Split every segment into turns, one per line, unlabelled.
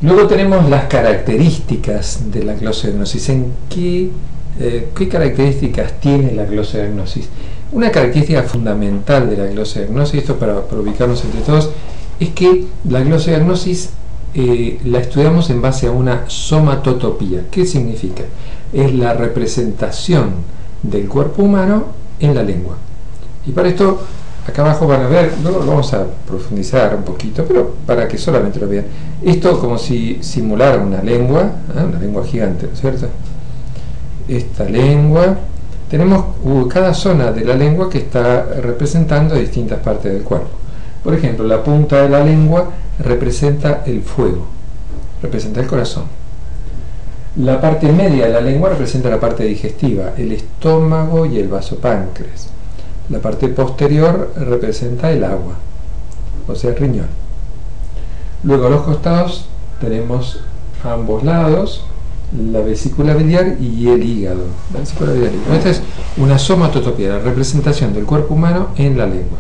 Luego tenemos las características de la glosognosis. ¿Qué características tiene la glosognosis? Una característica fundamental de la glosognosis, esto para ubicarnos entre todos, es que la glosognosis la estudiamos en base a una somatotopía. ¿Qué significa? Es la representación del cuerpo humano en la lengua. Y para esto, acá abajo van a ver, luego lo vamos a profundizar un poquito, pero para que solamente lo vean. Esto como si simulara una lengua gigante, ¿no es cierto? Esta lengua, tenemos cada zona de la lengua que está representando distintas partes del cuerpo. Por ejemplo, la punta de la lengua representa el fuego, representa el corazón. La parte media de la lengua representa la parte digestiva, el estómago y el vasopáncreas. La parte posterior representa el agua, o sea, el riñón. Luego a los costados tenemos a ambos lados la vesícula biliar y el hígado. La vesícula biliar y el hígado. Esta es una somatotopía, la representación del cuerpo humano en la lengua.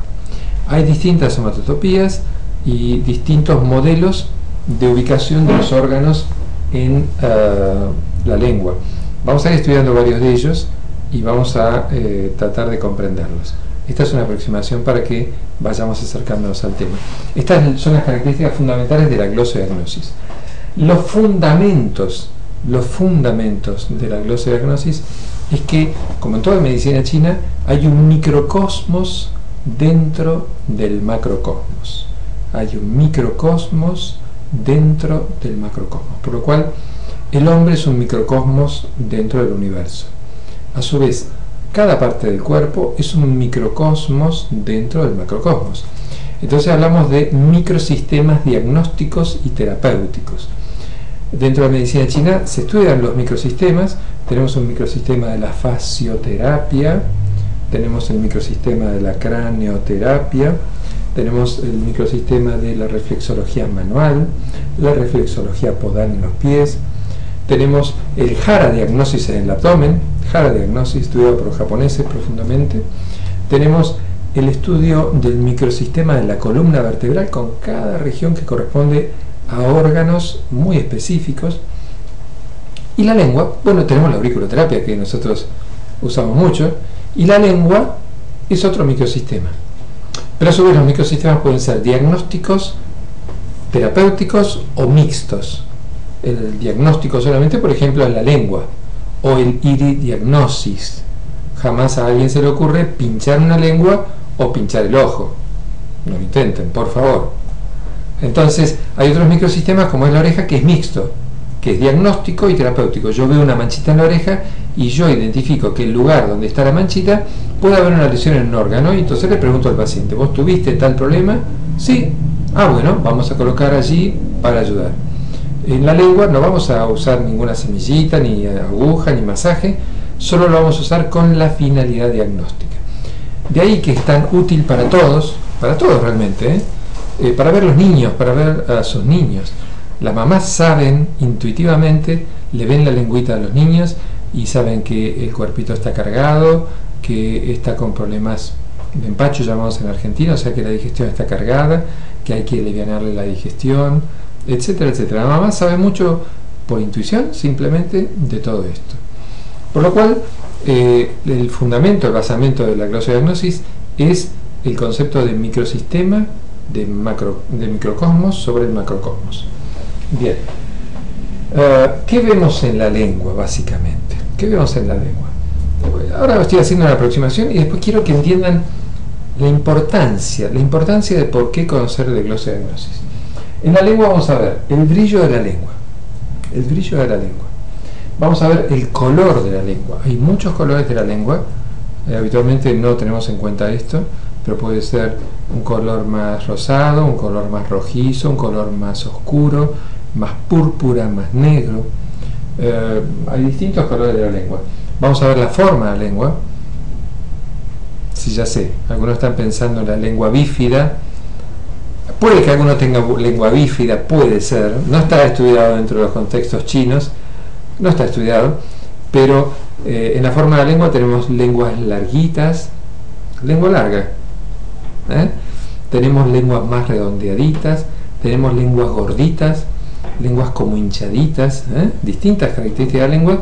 Hay distintas somatotopías y distintos modelos de ubicación de los órganos en la lengua. Vamos a ir estudiando varios de ellos y vamos a tratar de comprenderlos. Esta es una aproximación para que vayamos acercándonos al tema. Estas son las características fundamentales de la glosognosis. Los fundamentos de la glosognosis es que, como en toda medicina china, hay un microcosmos dentro del macrocosmos. Hay un microcosmos dentro del macrocosmos, por lo cual el hombre es un microcosmos dentro del universo. A su vez, cada parte del cuerpo es un microcosmos dentro del macrocosmos. Entonces hablamos de microsistemas diagnósticos y terapéuticos. Dentro de la medicina china se estudian los microsistemas. Tenemos un microsistema de la fascioterapia, tenemos el microsistema de la craneoterapia, tenemos el microsistema de la reflexología manual, la reflexología podal en los pies, tenemos el Hara diagnosis en el abdomen, Hara diagnosis estudiado por los japoneses profundamente, tenemos el estudio del microsistema de la columna vertebral con cada región que corresponde a órganos muy específicos, y la lengua, bueno, tenemos la auriculoterapia que nosotros usamos mucho, y la lengua es otro microsistema. Pero a su vez los microsistemas pueden ser diagnósticos, terapéuticos o mixtos. El diagnóstico solamente, por ejemplo, es la lengua, o el iridiagnosis. Jamás a alguien se le ocurre pinchar una lengua o pinchar el ojo. No lo intenten, por favor. Entonces, hay otros microsistemas como es la oreja, que es mixto, que es diagnóstico y terapéutico. Yo veo una manchita en la oreja y yo identifico que el lugar donde está la manchita puede haber una lesión en un órgano, y entonces le pregunto al paciente: ¿vos tuviste tal problema? Sí. Ah, bueno, vamos a colocar allí para ayudar. En la lengua no vamos a usar ninguna semillita, ni aguja, ni masaje, solo lo vamos a usar con la finalidad diagnóstica. De ahí que es tan útil para todos realmente, para ver los niños, para ver a sus niños. Las mamás saben intuitivamente, le ven la lengüita a los niños y saben que el cuerpito está cargado, que está con problemas de empacho, llamamos en Argentina, o sea que la digestión está cargada, que hay que alivianarle la digestión, etcétera, etcétera. La mamá sabe mucho por intuición simplemente de todo esto. Por lo cual, el fundamento, el basamento de la glosodiagnosis es el concepto de microsistema, de microcosmos sobre el macrocosmos. Bien. ¿Qué vemos en la lengua, básicamente? ¿Qué vemos en la lengua? Ahora estoy haciendo una aproximación y después quiero que entiendan la importancia de por qué conocer de glosodiagnosis. En la lengua vamos a ver el brillo de la lengua. El brillo de la lengua. Vamos a ver el color de la lengua. Hay muchos colores de la lengua. Habitualmente no tenemos en cuenta esto, pero puede ser un color más rosado, un color más rojizo, un color más oscuro, más púrpura, más negro. Hay distintos colores de la lengua. Vamos a ver la forma de la lengua. Sí, ya sé, algunos están pensando en la lengua bífida. Puede que alguno tenga lengua bífida, puede ser. No está estudiado dentro de los contextos chinos, no está estudiado, pero en la forma de la lengua tenemos lenguas larguitas, lengua larga. Tenemos lenguas más redondeaditas, tenemos lenguas gorditas, lenguas como hinchaditas, distintas características de la lengua,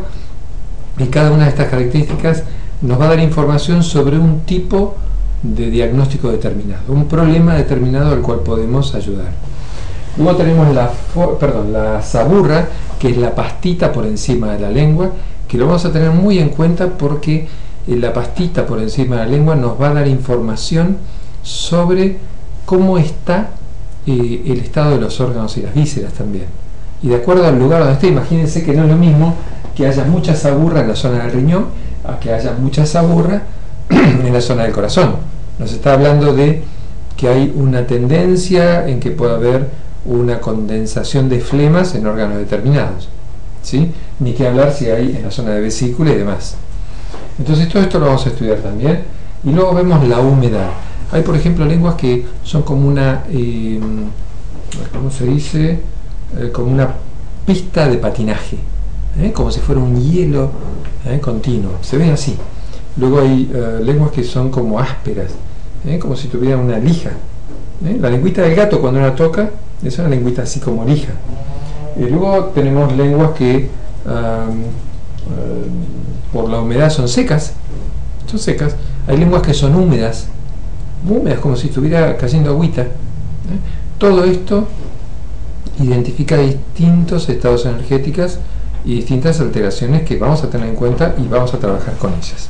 y cada una de estas características nos va a dar información sobre un tipo de diagnóstico determinado, un problema determinado al cual podemos ayudar. Luego tenemos la saburra, que es la pastita por encima de la lengua, que lo vamos a tener muy en cuenta porque la pastita por encima de la lengua nos va a dar información sobre cómo está el estado de los órganos y las vísceras también. Y de acuerdo al lugar donde esté, imagínense que no es lo mismo que haya mucha saburra en la zona del riñón a que haya mucha saburra en la zona del corazón. Nos está hablando de que hay una tendencia en que puede haber una condensación de flemas en órganos determinados, ¿sí? Ni que hablar si hay en la zona de vesícula y demás. Entonces todo esto lo vamos a estudiar también. Y luego vemos la humedad. Hay, por ejemplo, lenguas que son como una ¿cómo se dice? Como una pista de patinaje, como si fuera un hielo continuo, se ven así. Luego hay lenguas que son como ásperas, como si tuvieran una lija. La lengüita del gato, cuando uno toca, es una lengüita así como lija. Luego tenemos lenguas que por la humedad son secas. Hay lenguas que son húmedas, como si estuviera cayendo agüita. Todo esto identifica distintos estados energéticos y distintas alteraciones que vamos a tener en cuenta y vamos a trabajar con ellas.